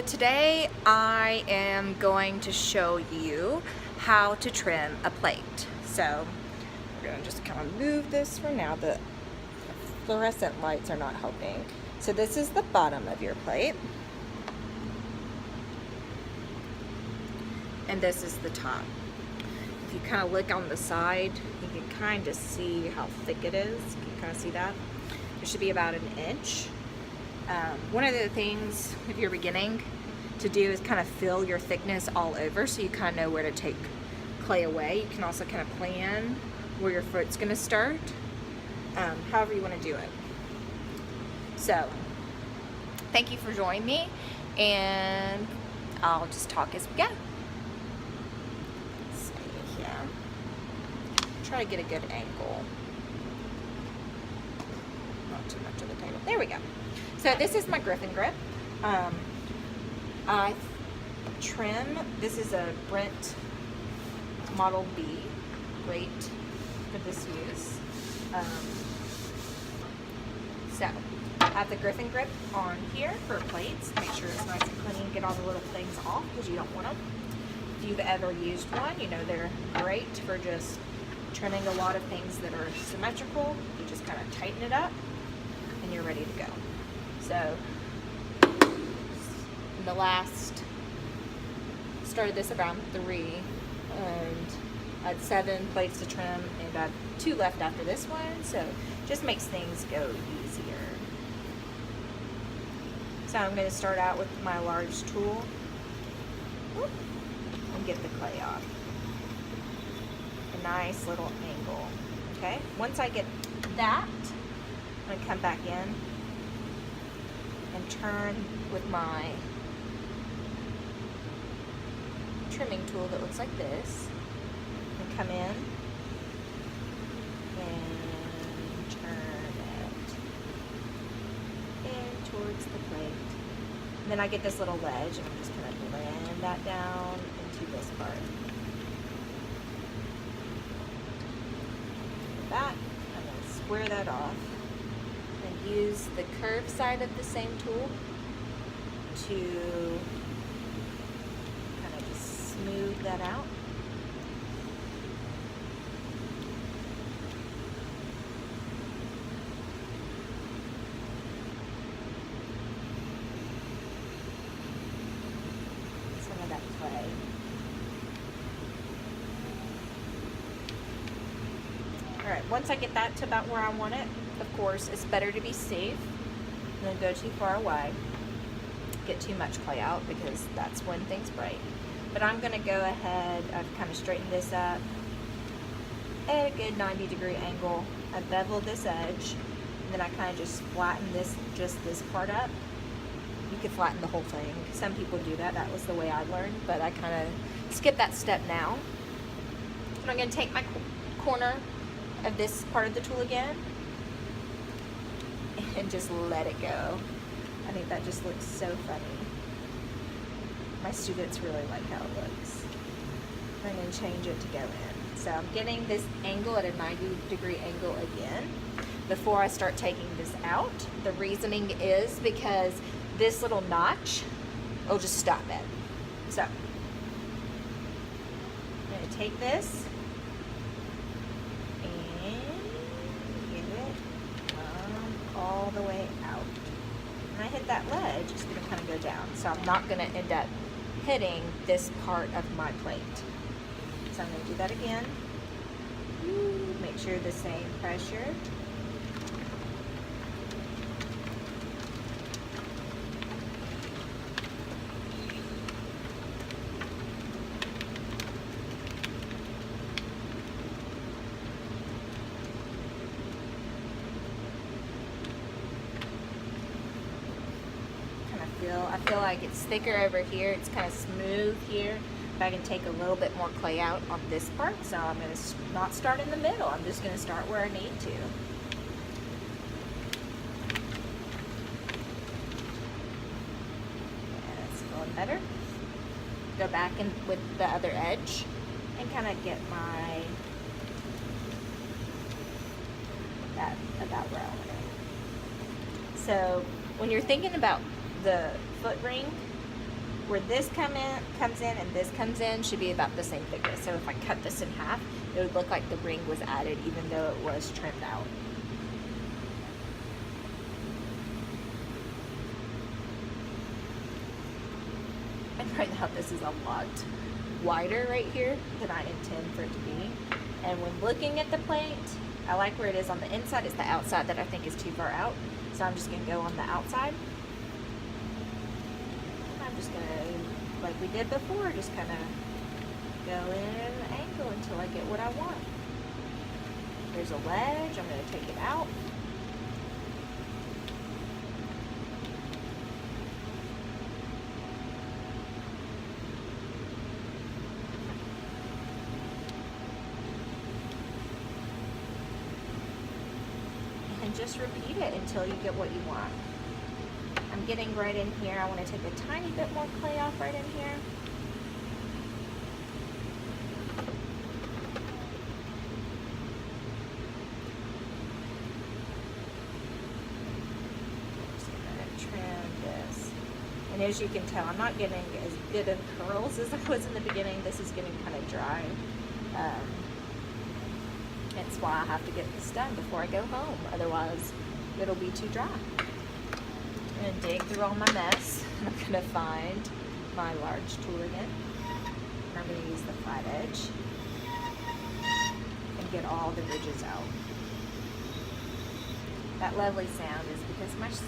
So today I am going to show you how to trim a plate. So we're going to just kind of move this for now. The fluorescent lights are not helping. So this is the bottom of your plate. And this is the top. If you kind of look on the side, you can kind of see how thick it is. You can kind of see that. It should be about an inch. One of the things, if you're beginning, to do is kind of fill your thickness all over so you kind of know where to take clay away. You can also kind of plan where your foot's going to start, however you want to do it. So, thank you for joining me, and I'll just talk as we go. Let's see here. Try to get a good angle. Not too much of the table. There we go. So this is my Griffin grip. I trim, this is a Brent Model B, great for this use. So I have the Griffin grip on here for plates. Make sure it's nice and clean, get all the little things off because you don't want them. If you've ever used one, you know they're great for just trimming a lot of things that are symmetrical. You just kind of tighten it up and you're ready to go. So, in the last, started this around 3, and I had 7 plates to trim, and I have 2 left after this one, so just makes things go easier. So I'm going to start out with my large tool, and get the clay off. A nice little angle, okay? Once I get that, I'm going to come back in and turn with my trimming tool that looks like this, and come in and turn it in towards the plate. And then I get this little ledge, and I'm just going to blend that down into this part. Like that, I'm going to square that off. Use the curved side of the same tool to kind of just smooth that out. Some of that clay. Alright, once I get that to about where I want it, of course, it's better to be safe than go too far away, get too much clay out, because that's when things break. But I'm going to go ahead, I've kind of straightened this up at a good 90-degree angle. I bevel this edge, and then I kind of just flatten this part up. You could flatten the whole thing. Some people do that. That was the way I learned, but I kind of skip that step now. And I'm going to take my corner of this part of the tool again, and just let it go. I think that just looks so funny. My students really like how it looks. I'm going to change it to go in. So I'm getting this angle at a 90-degree angle again before I start taking this out. The reasoning is because this little notch will just stop it. So I'm going to take this all the way out. When I hit that ledge, it's going to kind of go down. So I'm not going to end up hitting this part of my plate. So I'm going to do that again. Make sure the same pressure. I feel like it's thicker over here. It's kind of smooth here. If I can take a little bit more clay out on this part, so I'm going to not start in the middle. I'm just going to start where I need to. Yeah, that's feeling better. Go back in with the other edge and kind of get my that about where I want it. So when you're thinking about the foot ring, where this comes in and this comes in should be about the same thickness. So if I cut this in half, it would look like the ring was added even though it was trimmed out. And right now this is a lot wider right here than I intend for it to be. And when looking at the plate, I like where it is on the inside. It's the outside that I think is too far out. So I'm just gonna go on the outside. I'm just gonna, like we did before, just kind of go in an angle until I get what I want. There's a ledge, I'm gonna take it out. And just repeat it until you get what you want. I'm getting right in here. I want to take a tiny bit more clay off right in here. Just gonna trim this. And as you can tell, I'm not getting as good of curls as I was in the beginning. This is getting kind of dry. That's why I have to get this done before I go home. Otherwise, it'll be too dry. I'm going to dig through all my mess. I'm going to find my large tool again. And I'm going to use the flat edge and get all the ridges out. That lovely sound is because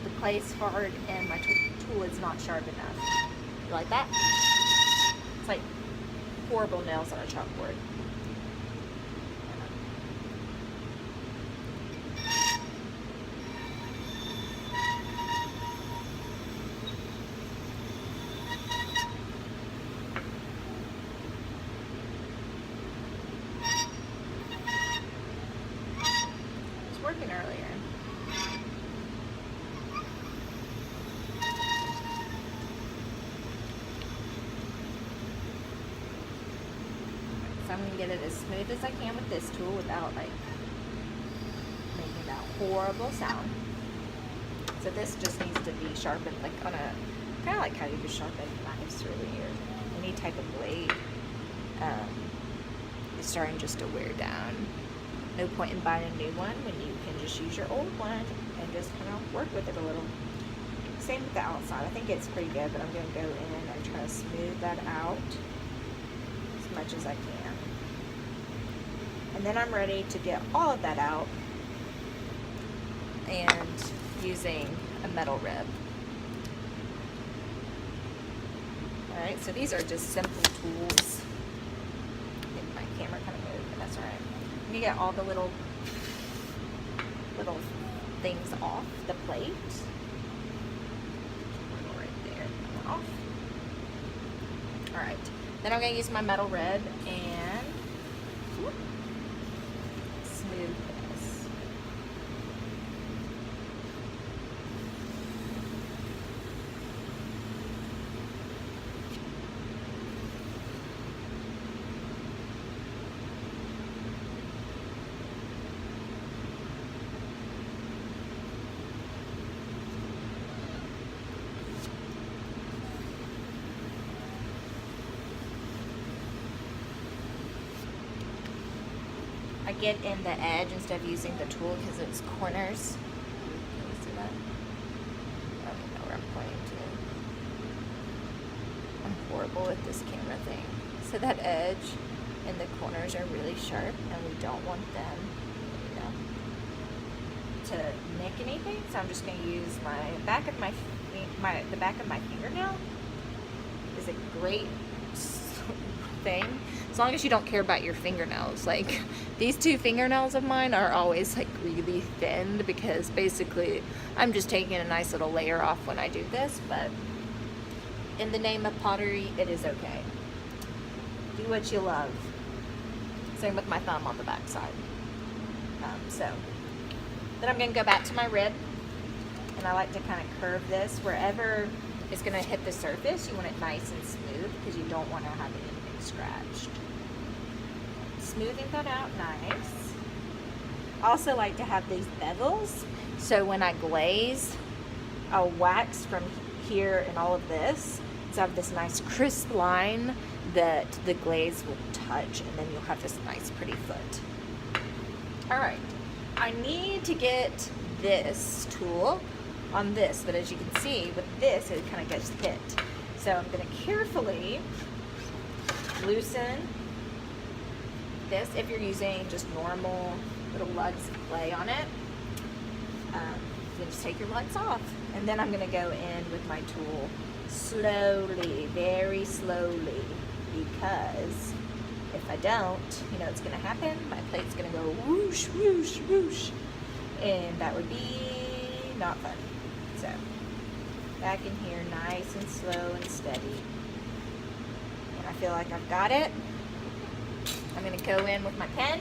the clay is hard and my tool is not sharp enough. You like that? It's like horrible nails on a chalkboard. Working earlier. So I'm going to get it as smooth as I can with this tool without like making that horrible sound. So this just needs to be sharpened like on a, kind of like how you just sharpen knives really, or any type of blade. It's starting just to wear down. No point in buying a new one when you can just use your old one and just kind of work with it a little. Same with the outside. I think it's pretty good, but I'm going to go in and try to smooth that out as much as I can. And then I'm ready to get all of that out and using a metal rib. Alright, so these are just simple tools. Get my camera kind of moved, but that's alright. You get all the little things off the plate. Right there, off. All right, then I'm going to use my metal rib and smooth this. I get in the edge instead of using the tool because it's corners. Can you see that? I don't know where I'm pointing to. I'm horrible with this camera thing. So that edge and the corners are really sharp and we don't want them, you know, to nick anything. So I'm just going to use my back of the back of my fingernail is a great thing. As long as you don't care about your fingernails. Like these two fingernails of mine are always like really thin because basically I'm just taking a nice little layer off when I do this, but in the name of pottery, it is okay. Do what you love. Same with my thumb on the back side. So then I'm going to go back to my rib, and I like to kind of curve this wherever it's going to hit the surface. You want it nice and smooth because you don't want to have anything scratched. Smoothing that out nice. I also like to have these bezels, so when I glaze, I'll wax from here and all of this So I have this nice crisp line that the glaze will touch, and then you'll have this nice pretty foot. All right, I need to get this tool on this, but as you can see with this, it kind of gets hit. So I'm going to carefully loosen this. If you're using just normal little lugs of clay on it, then just take your lugs off. And then I'm going to go in with my tool slowly, very slowly, because if I don't, you know what's going to happen? My plate's going to go whoosh, whoosh, whoosh, and that would be not fun. So back in here, nice and slow and steady. And I feel like I've got it. I'm going to go in with my pen.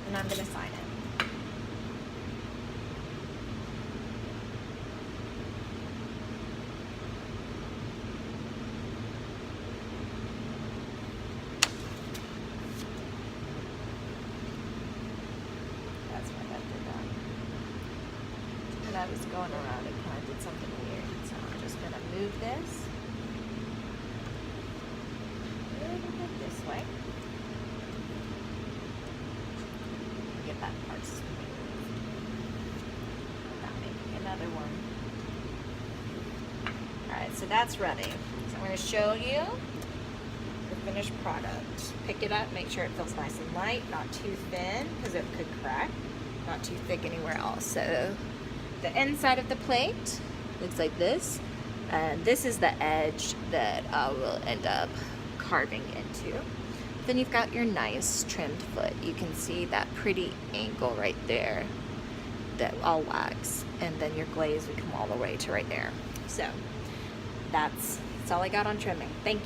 And I'm going to sign it. That's why that did that. When I was going around, it kind of did something weird. So I'm just going to move this a little bit this way. Get that part smooth without making another one. Alright, so that's ready. So I'm going to show you the finished product. Pick it up, make sure it feels nice and light, not too thin because it could crack, not too thick anywhere else. So the inside of the plate looks like this, and this is the edge that I will end up carving into. Then you've got your nice trimmed foot. You can see that pretty angle right there that I'll wax, and then your glaze would come all the way to right there. So that's all I got on trimming. Thank you.